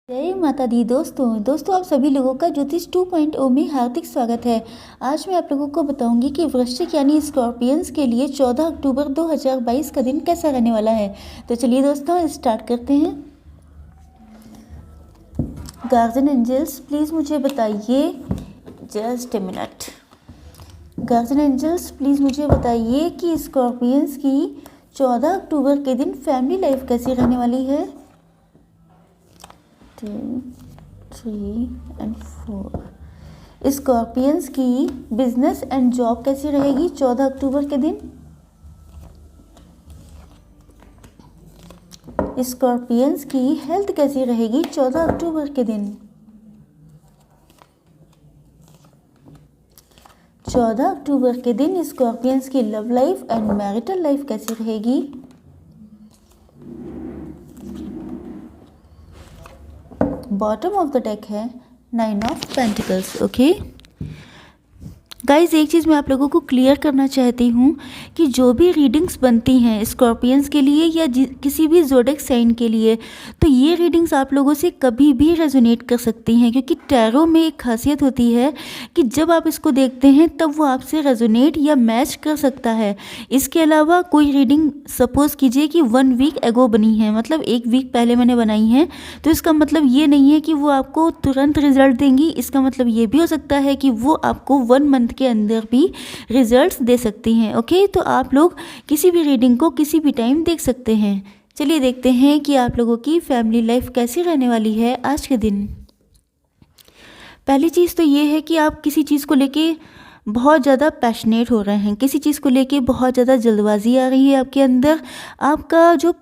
जय माता दी दोस्तों आप सभी लोगों का ज्योतिष 2.0 में हार्दिक स्वागत है। आज मैं आप लोगों को बताऊंगी कि वृश्चिक यानी स्कॉर्पियंस के लिए 14 अक्टूबर 2022 का दिन कैसा रहने वाला है। तो चलिए दोस्तों स्टार्ट करते हैं। गार्जियन एंजल्स प्लीज़ मुझे बताइए, just a minute. Guardian angels please मुझे बताइए कि स्कॉर्पियंस की 14 अक्टूबर के दिन फैमिली लाइफ कैसी रहने वाली है। 2, 3 एंड 4। स्कॉर्पियंस की बिजनेस एंड जॉब कैसी रहेगी 14 अक्टूबर के दिन। स्कॉर्पियंस की हेल्थ कैसी रहेगी 14 अक्टूबर के दिन। 14 अक्टूबर के दिन स्कॉर्पियंस की love life and marital life कैसी रहेगी। बॉटम ऑफ द डेक है 9 ऑफ पेंटिकल्स। ओके गाइज, एक चीज़ मैं आप लोगों को क्लियर करना चाहती हूँ कि जो भी रीडिंग्स बनती हैं स्कॉर्पियंस के लिए या किसी भी ज़ोडिएक साइन के लिए, तो ये रीडिंग्स आप लोगों से कभी भी रेजोनेट कर सकती हैं, क्योंकि टैरो में एक खासियत होती है कि जब आप इसको देखते हैं तब वो आपसे रेजोनेट या मैच कर सकता है। इसके अलावा कोई रीडिंग सपोज़ कीजिए कि 1 वीक एगो बनी है, मतलब 1 वीक पहले मैंने बनाई है, तो इसका मतलब ये नहीं है कि वो आपको तुरंत रिजल्ट देंगी। इसका मतलब ये भी हो सकता है कि वो आपको 1 मंथ के अंदर भी रिजल्ट्स दे सकती हैं। ओके, तो आप लोग किसी भी रीडिंग को किसी भी टाइम देख सकते हैं। चलिए देखते हैं कि आप लोगों की फैमिली लाइफ कैसी रहने वाली है आज के दिन। पहली चीज़ तो ये है कि आप किसी चीज़ को लेके बहुत ज़्यादा पैशनेट हो रहे हैं, किसी चीज़ को लेके बहुत ज़्यादा जल्दबाजी आ रही है आपके अंदर। आपका जो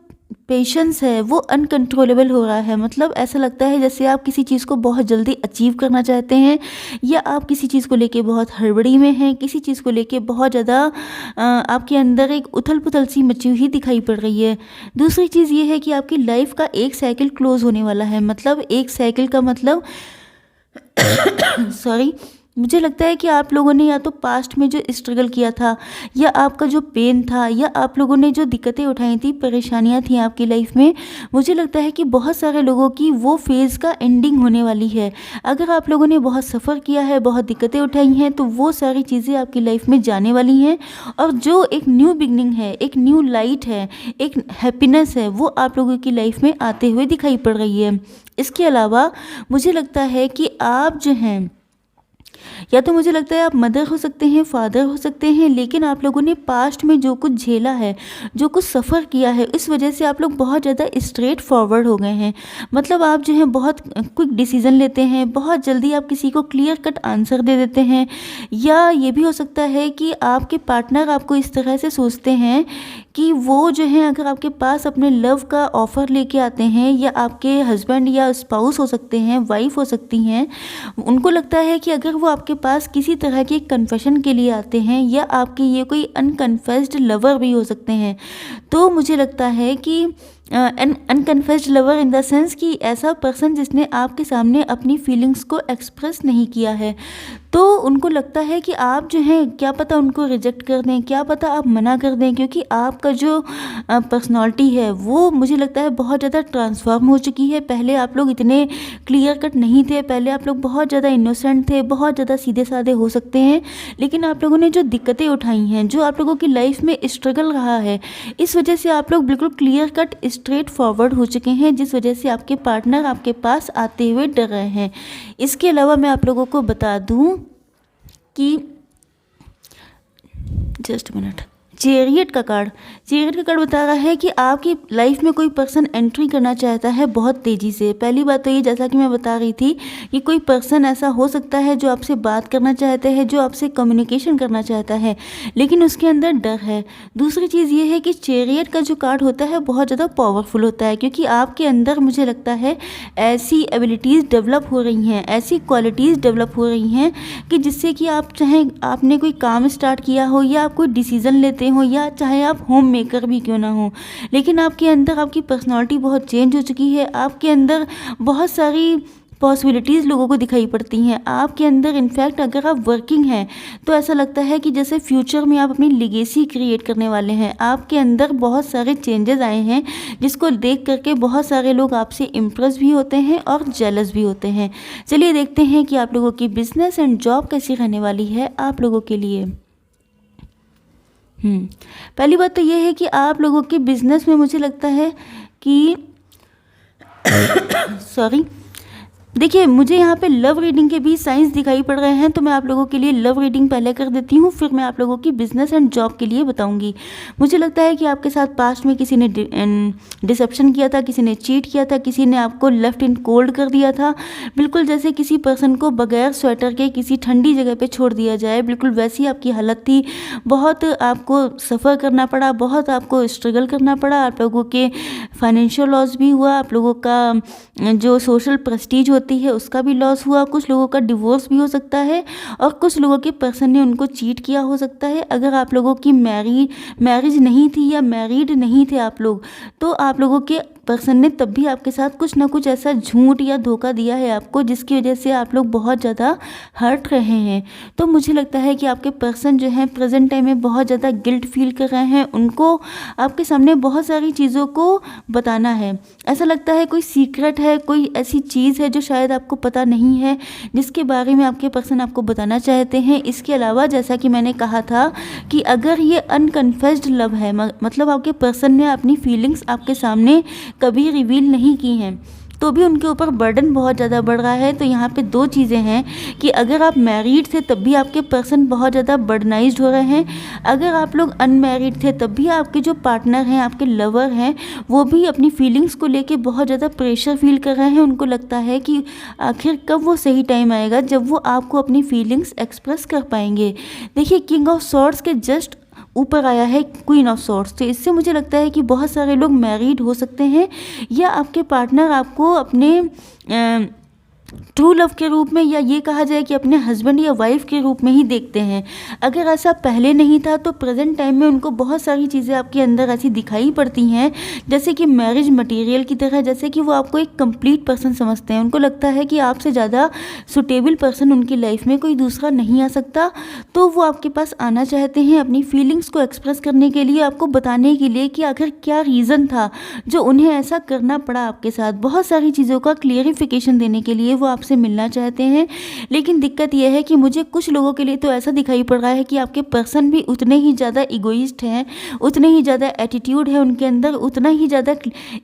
पेशेंस है वो अनकंट्रोलेबल हो रहा है, मतलब ऐसा लगता है जैसे आप किसी चीज़ को बहुत जल्दी अचीव करना चाहते हैं, या आप किसी चीज़ को लेके बहुत हड़बड़ी में हैं, किसी चीज़ को लेके बहुत ज़्यादा आपके अंदर एक उथल पुथल सी मची हुई दिखाई पड़ रही है। दूसरी चीज़ ये है कि आपकी लाइफ का एक साइकिल क्लोज होने वाला है, मतलब एक साइकिल का मतलब सॉरी, मुझे लगता है कि आप लोगों ने या तो पास्ट में जो स्ट्रगल किया था, या आपका जो पेन था, या आप लोगों ने जो दिक्कतें उठाई थी, परेशानियां थी आपकी लाइफ में, मुझे लगता है कि बहुत सारे लोगों की वो फेज़ का एंडिंग होने वाली है। अगर आप लोगों ने बहुत सफ़र किया है, बहुत दिक्कतें उठाई हैं, तो वो सारी चीज़ें आपकी लाइफ में जाने वाली हैं, और जो एक न्यू बिगनिंग है, एक न्यू लाइट है, एक हैप्पीनेस है, वो आप लोगों की लाइफ में आते हुए दिखाई पड़ रही है। इसके अलावा मुझे लगता है कि आप जो हैं, या तो मुझे लगता है आप मदर हो सकते हैं, फादर हो सकते हैं, लेकिन आप लोगों ने पास्ट में जो कुछ झेला है, जो कुछ सफ़र किया है, इस वजह से आप लोग बहुत ज़्यादा स्ट्रेट फॉरवर्ड हो गए हैं। मतलब आप जो है बहुत क्विक डिसीज़न लेते हैं, बहुत जल्दी आप किसी को क्लियर कट आंसर दे देते हैं। या ये भी हो सकता है कि आपके पार्टनर आपको इस तरह से सोचते हैं कि वो जो है अगर आपके पास अपने लव का ऑफ़र लेके आते हैं, या आपके हस्बैंड या स्पाउस हो सकते हैं, वाइफ हो सकती हैं, उनको लगता है कि अगर वो आपके पास किसी तरह के कन्फेशन के लिए आते हैं, या आपके ये कोई अनकन्फेस्ड लवर भी हो सकते हैं, तो मुझे लगता है कि अनकन्फेस्ड लवर इन द सेंस कि ऐसा पर्सन जिसने आपके सामने अपनी फीलिंग्स को एक्सप्रेस नहीं किया है, तो उनको लगता है कि आप जो हैं क्या पता उनको रिजेक्ट कर दें, क्या पता आप मना कर दें, क्योंकि आपका जो पर्सनालिटी है वो मुझे लगता है बहुत ज़्यादा ट्रांसफॉर्म हो चुकी है। पहले आप लोग इतने क्लियर कट नहीं थे, पहले आप लोग बहुत ज़्यादा इनोसेंट थे, बहुत ज़्यादा सीधे साधे हो सकते हैं, लेकिन आप लोगों ने जो दिक्कतें उठाई हैं, जो आप लोगों की लाइफ में स्ट्रगल रहा है, इस वजह से आप लोग बिल्कुल क्लियर कट स्ट्रेट फॉरवर्ड हो चुके हैं, जिस वजह से आपके पार्टनर आपके पास आते हुए डर रहे हैं। इसके अलावा मैं आप लोगों को बता दूं कि जस्ट मिनट, चैरियट का कार्ड बता रहा है कि आपकी लाइफ में कोई पर्सन एंट्री करना चाहता है बहुत तेज़ी से। पहली बात तो ये, जैसा कि मैं बता रही थी, कि कोई पर्सन ऐसा हो सकता है जो आपसे बात करना चाहता है, जो आपसे कम्युनिकेशन करना चाहता है, लेकिन उसके अंदर डर है। दूसरी चीज़ ये है कि चैरियट का जो कार्ड होता है बहुत ज़्यादा पावरफुल होता है, क्योंकि आपके अंदर मुझे लगता है ऐसी एबिलिटीज़ डेवलप हो रही हैं, ऐसी क्वालिटीज़ डेवलप हो रही हैं कि जिससे कि आप चाहे आपने कोई काम स्टार्ट किया हो, या आप कोई डिसीज़न लेते हो, या चाहे आप होम मेकर भी क्यों ना हो, लेकिन आपके अंदर आपकी पर्सनालिटी बहुत चेंज हो चुकी है। आपके अंदर बहुत सारी पॉसिबिलिटीज़ लोगों को दिखाई पड़ती हैं आपके अंदर। इनफैक्ट अगर आप वर्किंग हैं तो ऐसा लगता है कि जैसे फ्यूचर में आप अपनी लेगेसी क्रिएट करने वाले हैं। आपके अंदर बहुत सारे चेंजेस आए हैं जिसको देख करके बहुत सारे लोग आपसे इम्प्रेस भी होते हैं और जेलस भी होते हैं। चलिए देखते हैं कि आप लोगों की बिजनेस एंड जॉब कैसी रहने वाली है आप लोगों के लिए। पहली बात तो ये है कि आप लोगों के बिजनेस में मुझे लगता है कि सॉरी, देखिए मुझे यहाँ पे लव रीडिंग के भी साइंस दिखाई पड़ रहे हैं, तो मैं आप लोगों के लिए लव रीडिंग पहले कर देती हूँ, फिर मैं आप लोगों की बिजनेस एंड जॉब के लिए बताऊँगी। मुझे लगता है कि आपके साथ पास्ट में किसी ने डिसेप्शन किया था, किसी ने चीट किया था, किसी ने आपको लेफ्ट इन कोल्ड कर दिया था, बिल्कुल जैसे किसी पर्सन को बगैर स्वेटर के किसी ठंडी जगह पर छोड़ दिया जाए, बिल्कुल वैसी आपकी हालत थी। बहुत आपको सफ़र करना पड़ा, बहुत आपको स्ट्रगल करना पड़ा, आप लोगों के फाइनेंशियल लॉस भी हुआ, आप लोगों का जो सोशल प्रेस्टीज होती है उसका भी लॉस हुआ, कुछ लोगों का डिवोर्स भी हो सकता है और कुछ लोगों के पर्सन ने उनको चीट किया हो सकता है। अगर आप लोगों की मैरिज नहीं थी या मैरिड नहीं थे आप लोग, तो आप लोगों के पर्सन ने तब भी आपके साथ कुछ ना कुछ ऐसा झूठ या धोखा दिया है आपको, जिसकी वजह से आप लोग बहुत ज़्यादा हर्ट रहे हैं। तो मुझे लगता है कि आपके पर्सन जो हैं प्रेजेंट टाइम में बहुत ज़्यादा गिल्ट फील कर रहे हैं। उनको आपके सामने बहुत सारी चीज़ों को बताना है। ऐसा लगता है कोई सीक्रेट है, कोई ऐसी चीज़ है जो शायद आपको पता नहीं है, जिसके बारे में आपके पर्सन आपको बताना चाहते हैं। इसके अलावा जैसा कि मैंने कहा था कि अगर ये अनकन्फेस्ड लव है, मतलब आपके पर्सन ने अपनी फीलिंग्स आपके सामने कभी रिवील नहीं की हैं, तो भी उनके ऊपर बर्डन बहुत ज़्यादा बढ़ रहा है। तो यहाँ पे दो चीज़ें हैं कि अगर आप मैरिड थे तब भी आपके पर्सन बहुत ज़्यादा बर्डनाइज्ड हो रहे हैं, अगर आप लोग अनमैरिड थे तब भी आपके जो पार्टनर हैं, आपके लवर हैं, वो भी अपनी फीलिंग्स को लेके बहुत ज़्यादा प्रेशर फील कर रहे हैं। उनको लगता है कि आखिर कब वो सही टाइम आएगा जब वो आपको अपनी फीलिंग्स एक्सप्रेस कर पाएंगे। देखिए किंग ऑफ सॉर्ड्स के जस्ट ऊपर आया है क्वीन ऑफ सॉर्ड्स, तो इससे मुझे लगता है कि बहुत सारे लोग मैरिड हो सकते हैं या आपके पार्टनर आपको अपने ट्रू लव के रूप में, या ये कहा जाए कि अपने हस्बैंड या वाइफ के रूप में ही देखते हैं। अगर ऐसा पहले नहीं था तो प्रेजेंट टाइम में उनको बहुत सारी चीज़ें आपके अंदर ऐसी दिखाई पड़ती हैं जैसे कि मैरिज मटेरियल की तरह, जैसे कि वो आपको एक कंप्लीट पर्सन समझते हैं। उनको लगता है कि आपसे ज़्यादा सुटेबल पर्सन उनकी लाइफ में कोई दूसरा नहीं आ सकता, तो वो आपके पास आना चाहते हैं अपनी फीलिंग्स को एक्सप्रेस करने के लिए, आपको बताने के लिए कि आखिर क्या रीज़न था जो उन्हें ऐसा करना पड़ा आपके साथ। बहुत सारी चीज़ों का क्लियरिफिकेशन देने के लिए वो आपसे मिलना चाहते हैं। लेकिन दिक्कत यह है कि मुझे कुछ लोगों के लिए तो ऐसा दिखाई पड़ रहा है कि आपके पर्सन भी उतने ही ज़्यादा इगोइस्ट हैं, उतने ही ज़्यादा एटीट्यूड है उनके अंदर, उतना ही ज़्यादा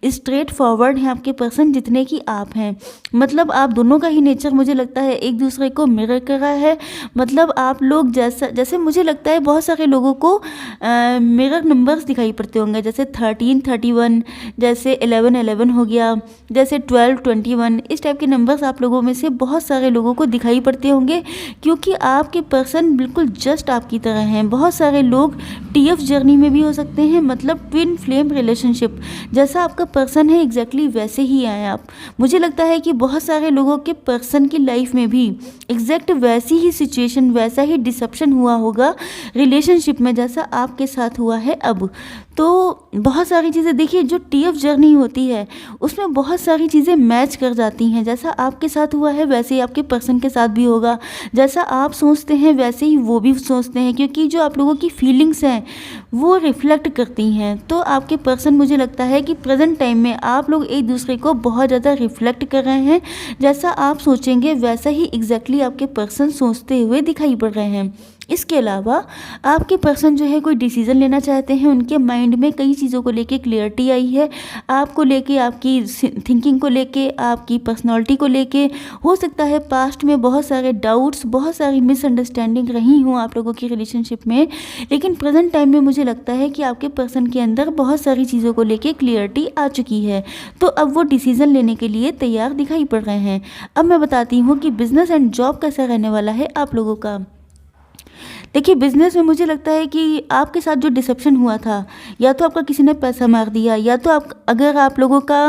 स्ट्रेट फॉरवर्ड है आपके पर्सन जितने कि आप हैं। मतलब आप दोनों का ही नेचर मुझे लगता है एक दूसरे को मिरर कर रहा है। मतलब आप लोग जैसे मुझे लगता है बहुत सारे लोगों को मिरर नंबर्स दिखाई पड़ते होंगे, जैसे 13, 31, जैसे 11, 11 हो गया, जैसे 12, 21, इस टाइप के नंबर्स आप लोगों में से बहुत सारे लोगों को दिखाई पड़ते होंगे, क्योंकि आपके पर्सन बिल्कुल जस्ट आपकी तरह हैं। बहुत सारे लोग टीएफ जर्नी में भी हो सकते हैं, मतलब ट्विन फ्लेम रिलेशनशिप, जैसा आपका पर्सन है एग्जैक्टली वैसे ही आए आप। मुझे लगता है कि बहुत सारे लोगों के पर्सन की लाइफ में भी एग्जैक्ट वैसी ही सिचुएशन, वैसा ही डिसेप्शन हुआ होगा रिलेशनशिप में जैसा आपके साथ हुआ है अब। तो बहुत सारी चीज़ें देखिए, जो टीएफ जर्नी होती है उसमें बहुत सारी चीज़ें मैच कर जाती हैं। जैसा आपके साथ हुआ है वैसे ही आपके पर्सन के साथ भी होगा, जैसा आप सोचते हैं वैसे ही वो भी सोचते हैं, क्योंकि जो आप लोगों की फीलिंग्स हैं वो रिफ्लेक्ट करती हैं। तो आपके पर्सन, मुझे लगता है कि प्रेजेंट टाइम में आप लोग एक दूसरे को बहुत ज़्यादा रिफ्लेक्ट कर रहे हैं। जैसा आप सोचेंगे वैसा ही एग्जैक्टली आपके पर्सन सोचते हुए दिखाई पड़ रहे हैं। इसके अलावा आपके पर्सन जो है कोई डिसीज़न लेना चाहते हैं, उनके माइंड में कई चीज़ों को लेके क्लियरिटी आई है, आपको लेके, आपकी थिंकिंग को लेके, आपकी पर्सनालिटी को लेके। हो सकता है पास्ट में बहुत सारे डाउट्स, बहुत सारी मिसअंडरस्टैंडिंग रही हूँ आप लोगों की रिलेशनशिप में, लेकिन प्रेजेंट टाइम में मुझे लगता है कि आपके पर्सन के अंदर बहुत सारी चीज़ों को लेके क्लियरिटी आ चुकी है, तो अब वो डिसीज़न लेने के लिए तैयार दिखाई पड़ रहे हैं। अब मैं बताती हूँ कि बिजनेस एंड जॉब कैसा रहने वाला है आप लोगों का। देखिए बिज़नेस में मुझे लगता है कि आपके साथ जो डिसेप्शन हुआ था, या तो आपका किसी ने पैसा मार दिया, या तो अगर आप लोगों का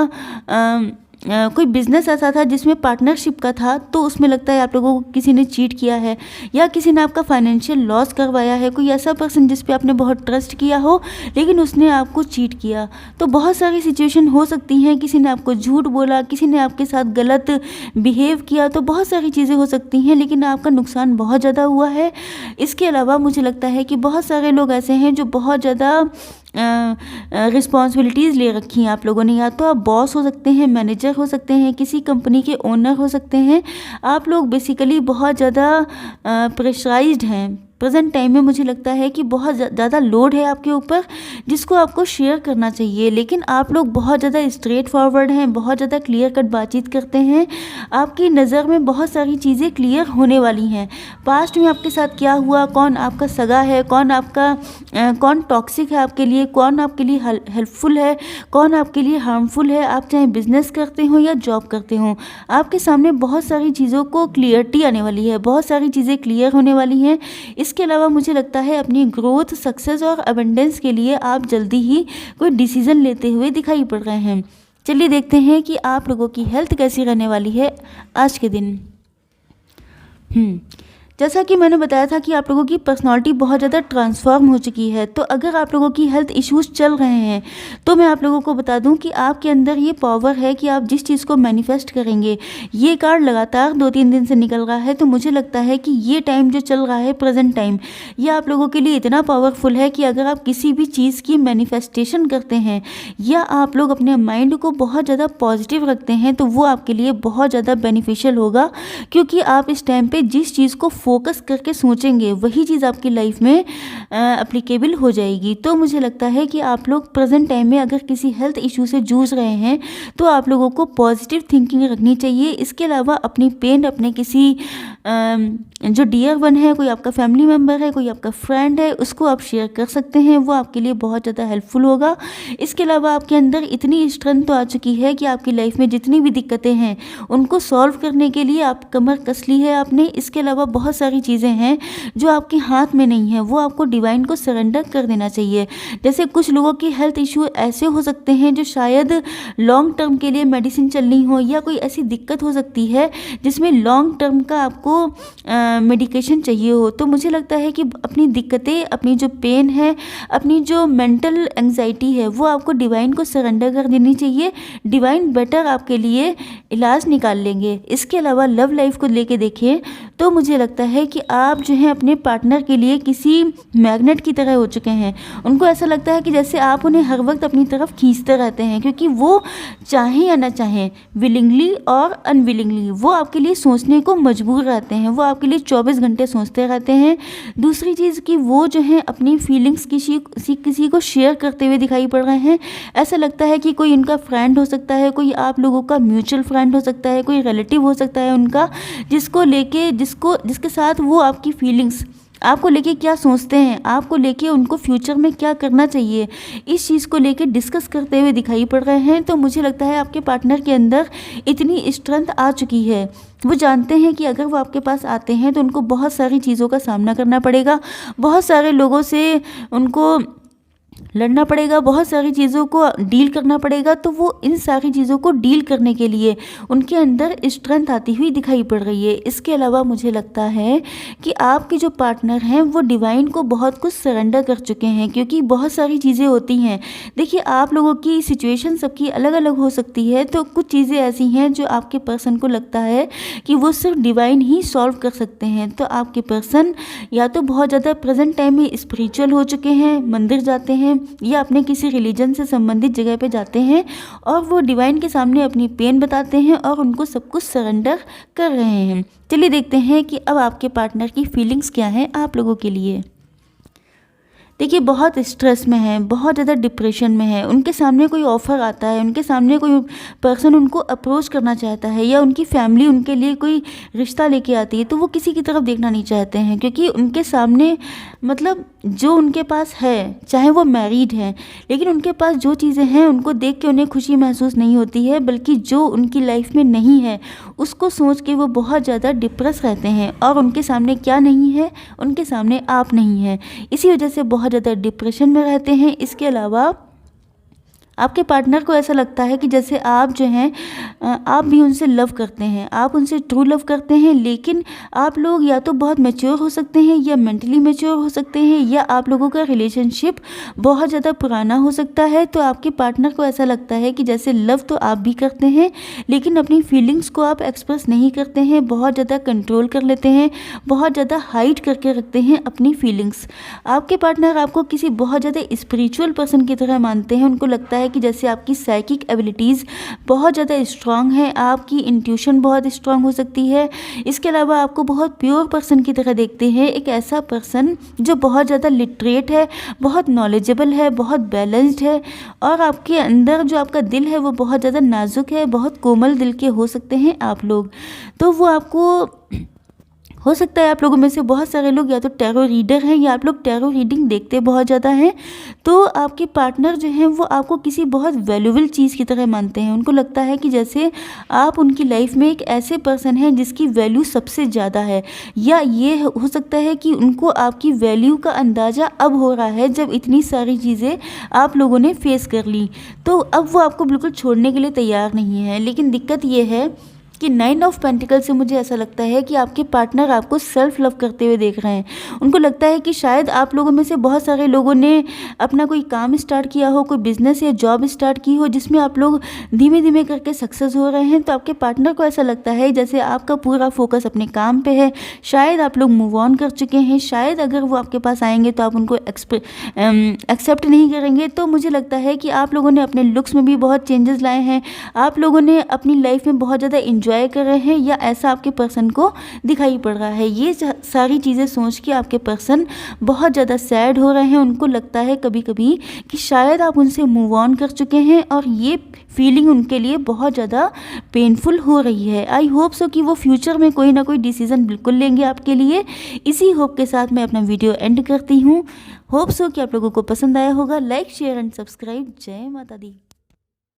कोई बिज़नेस ऐसा था जिसमें पार्टनरशिप का था, तो उसमें लगता है आप लोगों को किसी ने चीट किया है या किसी ने आपका फाइनेंशियल लॉस करवाया है। कोई ऐसा पर्सन जिस पे आपने बहुत ट्रस्ट किया हो लेकिन उसने आपको चीट किया। तो बहुत सारी सिचुएशन हो सकती हैं, किसी ने आपको झूठ बोला, किसी ने आपके साथ गलत बिहेव किया, तो बहुत सारी चीज़ें हो सकती हैं, लेकिन आपका नुकसान बहुत ज़्यादा हुआ है। इसके अलावा मुझे लगता है कि बहुत सारे लोग ऐसे हैं जो बहुत ज़्यादा रिस्पॉन्सिबिलिटीज़ ले रखी हैं आप लोगों ने। या तो आप बॉस हो सकते हैं, मैनेजर हो सकते हैं, किसी कंपनी के ओनर हो सकते हैं। आप लोग बेसिकली बहुत ज़्यादा प्रेशराइज्ड हैं प्रेजेंट टाइम में। मुझे लगता है कि बहुत ज़्यादा लोड है आपके ऊपर जिसको आपको शेयर करना चाहिए, लेकिन आप लोग बहुत ज़्यादा स्ट्रेट फॉरवर्ड हैं, बहुत ज़्यादा क्लियर कट बातचीत करते हैं। आपकी नज़र में बहुत सारी चीज़ें क्लियर होने वाली हैं। पास्ट में आपके साथ क्या हुआ, कौन आपका सगा है, कौन टॉक्सिक है आपके लिए, कौन आपके लिए हेल्पफुल है, कौन आपके लिए हार्मफुल है। आप चाहे बिजनेस करते हो या जॉब करते हो, आपके सामने बहुत सारी चीज़ों को क्लियरिटी आने वाली है, बहुत सारी चीज़ें क्लियर होने वाली हैं। इसके अलावा मुझे लगता है अपनी ग्रोथ, सक्सेस और अबंडेंस के लिए आप जल्दी ही कोई डिसीजन लेते हुए दिखाई पड़ रहे हैं। चलिए देखते हैं कि आप लोगों की हेल्थ कैसी रहने वाली है आज के दिन। जैसा कि मैंने बताया था कि आप लोगों की पर्सनालिटी बहुत ज़्यादा ट्रांसफॉर्म हो चुकी है। तो अगर आप लोगों की हेल्थ इश्यूज़ चल रहे हैं तो मैं आप लोगों को बता दूं कि आपके अंदर ये पावर है कि आप जिस चीज़ को मैनिफेस्ट करेंगे। ये कार्ड लगातार 2-3 दिन से निकल रहा है, तो मुझे लगता है कि ये टाइम जो चल रहा है, प्रेजेंट टाइम, ये आप लोगों के लिए इतना पावरफुल है कि अगर आप किसी भी चीज़ की मैनिफेस्टेशन करते हैं या आप लोग अपने माइंड को बहुत ज़्यादा पॉजिटिव रखते हैं तो वो आपके लिए बहुत ज़्यादा बेनिफिशियल होगा, क्योंकि आप इस टाइम पे जिस चीज़ को फोकस करके सोचेंगे वही चीज़ आपकी लाइफ में एप्लीकेबल हो जाएगी। तो मुझे लगता है कि आप लोग प्रेजेंट टाइम में अगर किसी हेल्थ इशू से जूझ रहे हैं तो आप लोगों को पॉजिटिव थिंकिंग रखनी चाहिए। इसके अलावा अपनी पेन अपने किसी जो डियर वन है, कोई आपका फैमिली मेम्बर है, कोई आपका फ्रेंड है, उसको आप शेयर कर सकते हैं, वो आपके लिए बहुत ज़्यादा हेल्पफुल होगा। इसके अलावा आपके अंदर इतनी स्ट्रेंथ तो आ चुकी है कि आपकी लाइफ में जितनी भी दिक्कतें हैं उनको सॉल्व करने के लिए आप कमर कस ली है आपने। इसके अलावा बहुत सारी चीज़ें हैं जो आपके हाथ में नहीं है, वो आपको डिवाइन को सरेंडर कर देना चाहिए। जैसे कुछ लोगों की हेल्थ इशू ऐसे हो सकते हैं जो शायद लॉन्ग टर्म के लिए मेडिसिन चलनी हो, या कोई ऐसी दिक्कत हो सकती है जिसमें लॉन्ग टर्म का आपको मेडिकेशन चाहिए हो। तो मुझे लगता है कि अपनी दिक्कतें, अपनी जो पेन है, अपनी जो मेंटल एंजाइटी है, वो आपको डिवाइन को सरेंडर कर देनी चाहिए। डिवाइन बेटर आपके लिए इलाज निकाल लेंगे। इसके अलावा लव लाइफ को लेके देखें तो मुझे लगता है कि आप जो है अपने पार्टनर के लिए किसी मैग्नेट की तरह हो चुके हैं। उनको ऐसा लगता है कि जैसे आप उन्हें हर वक्त अपनी तरफ खींचते रहते हैं, क्योंकि वो चाहें या ना चाहें, विलिंगली और अनविलिंगली, वो आपके लिए सोचने को मजबूर रहते हैं, वो आपके लिए 24 घंटे सोचते रहते हैं। दूसरी चीज़ कि वो जो है अपनी फीलिंग्स किसी को शेयर करते हुए दिखाई पड़ रहे हैं। ऐसा लगता है कि कोई उनका फ्रेंड हो सकता है, कोई आप लोगों का म्यूचुअल फ्रेंड हो सकता है, कोई रिलेटिव हो सकता है उनका, जिसके साथ वो आपकी फीलिंग्स, आपको लेके क्या सोचते हैं, आपको लेके उनको फ्यूचर में क्या करना चाहिए, इस चीज़ को लेके डिस्कस करते हुए दिखाई पड़ रहे हैं। तो मुझे लगता है आपके पार्टनर के अंदर इतनी स्ट्रेंथ आ चुकी है, वो जानते हैं कि अगर वो आपके पास आते हैं तो उनको बहुत सारी चीज़ों का सामना करना पड़ेगा, बहुत सारे लोगों से उनको लड़ना पड़ेगा, बहुत सारी चीज़ों को डील करना पड़ेगा। तो वो इन सारी चीज़ों को डील करने के लिए उनके अंदर स्ट्रेंथ आती हुई दिखाई पड़ रही है। इसके अलावा मुझे लगता है कि आपके जो पार्टनर हैं वो डिवाइन को बहुत कुछ सरेंडर कर चुके हैं, क्योंकि बहुत सारी चीज़ें होती हैं। देखिए, आप लोगों की सिचुएशन सबकी अलग अलग हो सकती है, तो कुछ चीज़ें ऐसी हैं जो आपके पर्सन को लगता है कि वो सिर्फ डिवाइन ही सॉल्व कर सकते हैं। तो आपके पर्सन या तो बहुत ज़्यादा प्रेजेंट टाइम में स्पिरिचुअल हो चुके हैं, मंदिर जाते हैं या अपने किसी रिलीजन से संबंधित जगह पे जाते हैं और वो डिवाइन के सामने अपनी पेन बताते हैं और उनको सब कुछ सरेंडर कर रहे हैं। चलिए देखते हैं कि अब आपके पार्टनर की फीलिंग्स क्या हैं आप लोगों के लिए। देखिए, बहुत स्ट्रेस में है, बहुत ज़्यादा डिप्रेशन में है। उनके सामने कोई ऑफ़र आता है, उनके सामने कोई पर्सन उनको अप्रोच करना चाहता है, या उनकी फैमिली उनके लिए कोई रिश्ता लेके आती है, तो वो किसी की तरफ देखना नहीं चाहते हैं, क्योंकि उनके सामने मतलब जो उनके पास है, चाहे वो मैरिड हैं, लेकिन उनके पास जो चीज़ें हैं उनको देख के उन्हें खुशी महसूस नहीं होती है, बल्कि जो उनकी लाइफ में नहीं है उसको सोच के वो बहुत ज़्यादा डिप्रेस रहते हैं। और उनके सामने क्या नहीं है, उनके सामने आप नहीं हैं, इसी वजह से बहुत ज़्यादा डिप्रेशन में रहते हैं। इसके अलावा आपके पार्टनर को ऐसा लगता है कि जैसे आप जो हैं आप भी उनसे लव करते हैं, आप उनसे ट्रू लव करते हैं, लेकिन आप लोग या तो बहुत मैच्योर हो सकते हैं या मेंटली मैच्योर हो सकते हैं, या आप लोगों का रिलेशनशिप बहुत ज़्यादा पुराना हो सकता है। तो आपके पार्टनर को ऐसा लगता है कि जैसे लव तो आप भी करते हैं, लेकिन अपनी फीलिंग्स को आप एक्सप्रेस नहीं करते हैं, बहुत ज़्यादा कंट्रोल कर लेते हैं, बहुत ज़्यादा हाइड करके रखते हैं अपनी फीलिंग्स। आपके पार्टनर आपको किसी बहुत ज़्यादा स्पिरिचुअल पर्सन की तरह मानते हैं। उनको लगता है कि जैसे आपकी साइकिक एबिलिटीज़ बहुत ज़्यादा स्ट्रांग है, आपकी इंट्यूशन बहुत स्ट्रांग हो सकती है। इसके अलावा आपको बहुत प्योर पर्सन की तरह देखते हैं, एक ऐसा पर्सन जो बहुत ज़्यादा लिटरेट है, बहुत नॉलेजेबल है, बहुत बैलेंस्ड है, और आपके अंदर जो आपका दिल है वो बहुत ज़्यादा नाजुक है, बहुत कोमल दिल के हो सकते हैं आप लोग। तो वो आपको हो सकता है आप लोगों में से बहुत सारे लोग या तो टैरो रीडर हैं, या आप लोग टैरो रीडिंग देखते बहुत ज़्यादा हैं। तो आपके पार्टनर जो हैं वो आपको किसी बहुत वैल्यूबल चीज़ की तरह मानते हैं। उनको लगता है कि जैसे आप उनकी लाइफ में एक ऐसे पर्सन हैं जिसकी वैल्यू सबसे ज़्यादा है, या ये हो सकता है कि उनको आपकी वैल्यू का अंदाज़ा अब हो रहा है जब इतनी सारी चीज़ें आप लोगों ने फेस कर ली। तो अब वो आपको बिल्कुल छोड़ने के लिए तैयार नहीं है। लेकिन दिक्कत ये है कि 9 ऑफ पेंटिकल से मुझे ऐसा लगता है कि आपके पार्टनर आपको सेल्फ लव करते हुए देख रहे हैं। उनको लगता है कि शायद आप लोगों में से बहुत सारे लोगों ने अपना कोई काम स्टार्ट किया हो, कोई बिजनेस या जॉब स्टार्ट की हो, जिसमें आप लोग धीमे धीमे करके सक्सेस हो रहे हैं। तो आपके पार्टनर को ऐसा लगता है जैसे आपका पूरा फोकस अपने काम पे है, शायद आप लोग मूव ऑन कर चुके हैं, शायद अगर वो आपके पास आएंगे तो आप उनको एक्सेप्ट नहीं करेंगे। तो मुझे लगता है कि आप लोगों ने अपने लुक्स में भी बहुत चेंजेस लाए हैं, आप लोगों ने अपनी लाइफ में बहुत ज़्यादा एंजॉय कर रहे हैं, या ऐसा आपके पर्सन को दिखाई पड़ रहा है। ये सारी चीज़ें सोच के आपके पर्सन बहुत ज़्यादा सैड हो रहे हैं। उनको लगता है कभी कभी कि शायद आप उनसे मूव ऑन कर चुके हैं, और ये फीलिंग उनके लिए बहुत ज़्यादा पेनफुल हो रही है। आई होप सो कि वो फ्यूचर में कोई ना कोई डिसीज़न बिल्कुल लेंगे आपके लिए। इसी होप के साथ मैं अपना वीडियो एंड करती हूँ। होप सो कि आप लोगों को पसंद आया होगा। Like, share and subscribe. जय माता दी।